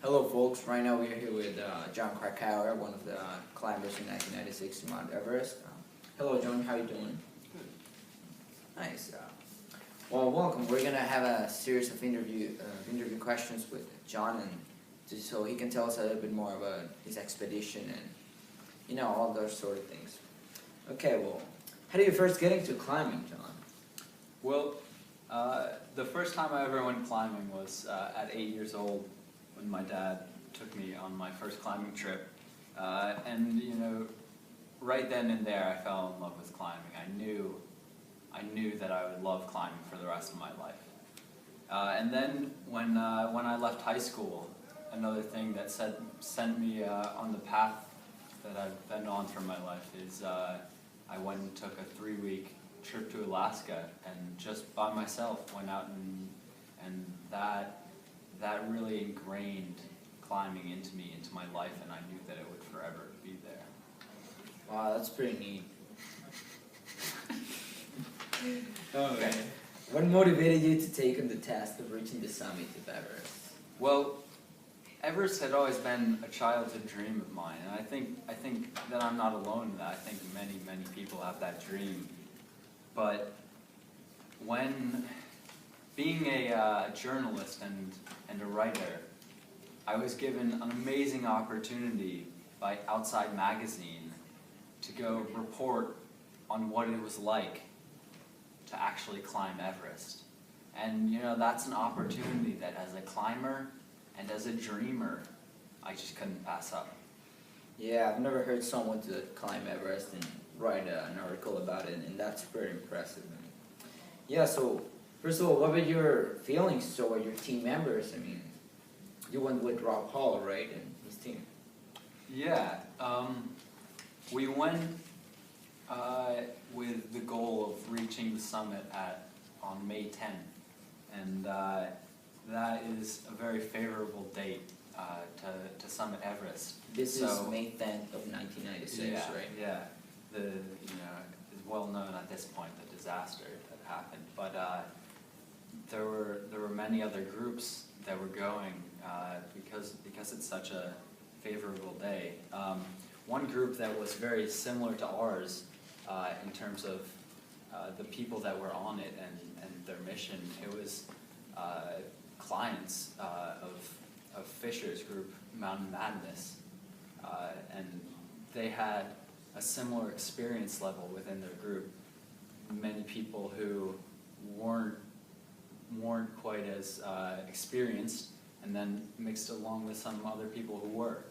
Hello folks, right now we are here with Jon Krakauer, one of the climbers in 1996 to Mount Everest. Hello John, how are you doing? Good. Nice. Well, welcome. We're going to have a series of interview questions with John, and so he can tell us a little bit more about his expedition and, all those sort of things. Okay, well, how did you first get into climbing, John? Well, the first time I ever went climbing was at 8 years old, when my dad took me on my first climbing trip. And right then and there I fell in love with climbing. I knew that I would love climbing for the rest of my life. And then when I left high school, another thing that sent me on the path that I've been on for my life is I went and took a 3-week trip to Alaska, and just by myself went out and that really ingrained climbing into my life, and I knew that it would forever be there. Wow, that's pretty neat. Okay. What motivated you to take on the task of reaching the summit of Everest? Well, Everest had always been a childhood dream of mine, and I think that I'm not alone in that. I think many people have that dream. But when being a journalist and a writer, I was given an amazing opportunity by Outside Magazine to go report on what it was like to actually climb Everest. And that's an opportunity that as a climber and as a dreamer, I just couldn't pass up. Yeah, I've never heard someone to climb Everest and write an article about it, and that's pretty impressive. Yeah, so first of all, what were your feelings toward your team members? I mean, you went with Rob Hall, right, and his team? Yeah, we went with the goal of reaching the summit on May 10th, and that is a very favorable date to summit Everest. This is May 10th of 1996, right? Yeah. Is well known at this point, the disaster that happened. But there were many other groups that were going because it's such a favorable day. One group that was very similar to ours in terms of the people that were on it and their mission. It was clients of Fisher's group, Mountain Madness, and they had a similar experience level within their group. Many people who weren't quite as experienced, and then mixed along with some other people who were.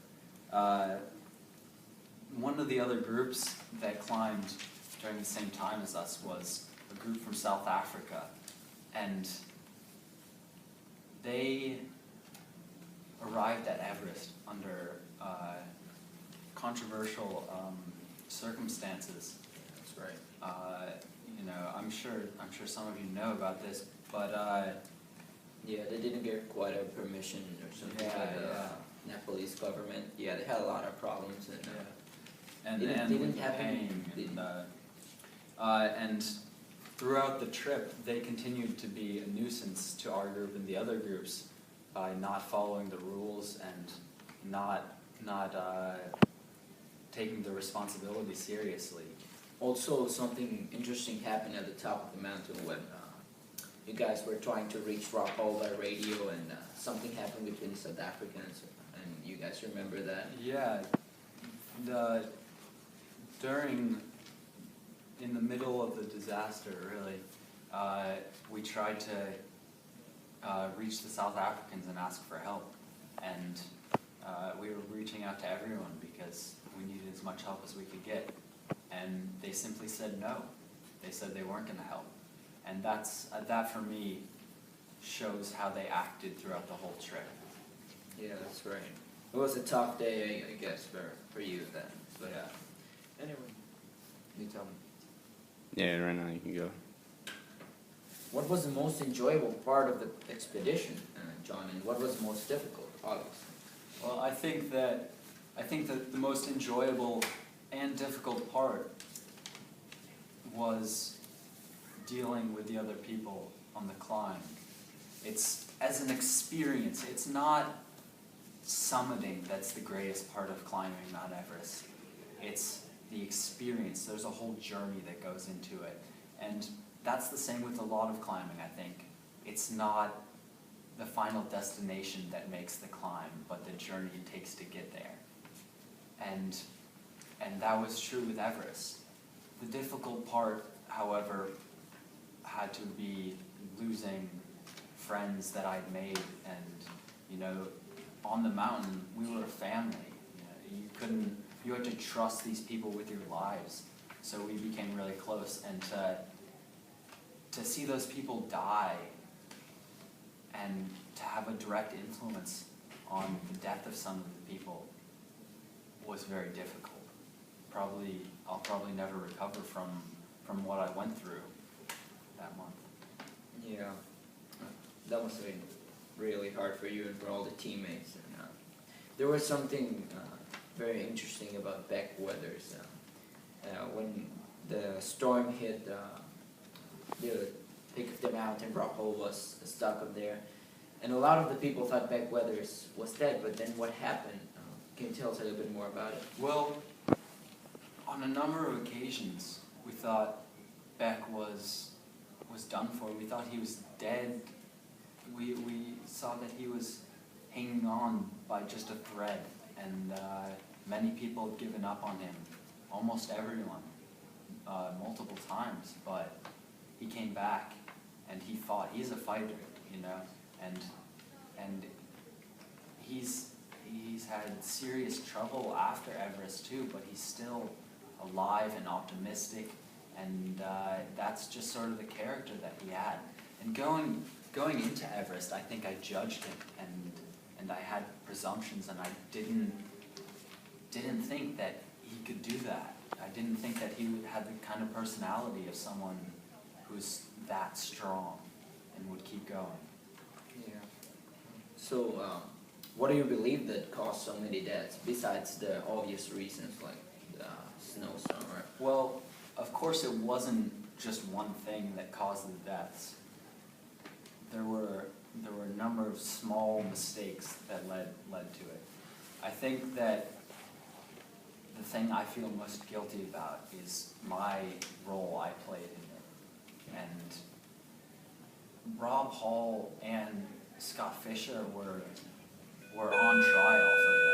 One of the other groups that climbed during the same time as us was a group from South Africa, and they arrived at Everest under controversial circumstances. That's right. I'm sure some of you know about this, but yeah, they didn't get quite a permission or something by the Nepalese government. Yeah, they had a lot of problems, and they didn't have pain, and throughout the trip, they continued to be a nuisance to our group and the other groups by not following the rules and not taking the responsibility seriously. Also, something interesting happened at the top of the mountain when you guys were trying to reach Rock Hall by radio, and something happened between the South Africans, and you guys remember that? Yeah, in the middle of the disaster, really, we tried to reach the South Africans and ask for help, and we were reaching out to everyone because we needed as much help as we could get, and they simply said no. They said they weren't going to help, and that for me shows how they acted throughout the whole trip. Yeah, that's right. It was a tough day, I guess, for you then. But anyway, you tell me. Yeah, right now you can go. What was the most enjoyable part of the expedition, John, and what was the most difficult, obviously? Well, I think that the most enjoyable and difficult part was dealing with the other people on the climb. It's as an experience. It's not summiting that's the greatest part of climbing Mount Everest. It's the experience. There's a whole journey that goes into it. And that's the same with a lot of climbing, I think. It's not the final destination that makes the climb, but the journey it takes to get there. And that was true with Everest. The difficult part, however, had to be losing friends that I'd made, and on the mountain we were a family. You had to trust these people with your lives, so we became really close. And to see those people die and to have a direct influence on the death of some of the people was very difficult. I'll probably never recover from what I went through that month. Yeah, that must have been really hard for you and for all the teammates. And there was something very interesting about Beck Weathers. When the storm hit the peak of the mountain, Rob Hole was stuck up there, and a lot of the people thought Beck Weathers was dead. But then what happened? Can you tell us a little bit more about it? Well, on a number of occasions, we thought Beck was done for. We thought he was dead. We saw that he was hanging on by just a thread, and many people had given up on him, almost everyone, multiple times. But he came back, and he fought. He's a fighter, and he's had serious trouble after Everest too, but he's still alive and optimistic, and that's just sort of the character that he had. And going into Everest, I think I judged him, and I had presumptions, and I didn't think that he could do that. I didn't think that he had the kind of personality of someone who's that strong and would keep going. Yeah. So, what do you believe that caused so many deaths, besides the obvious reasons like the snowstorm? Right? Well, of course it wasn't just one thing that caused the deaths. There were a number of small mistakes that led to it. I think that the thing I feel most guilty about is my role I played in it. And Rob Hall and Scott Fisher were on trial for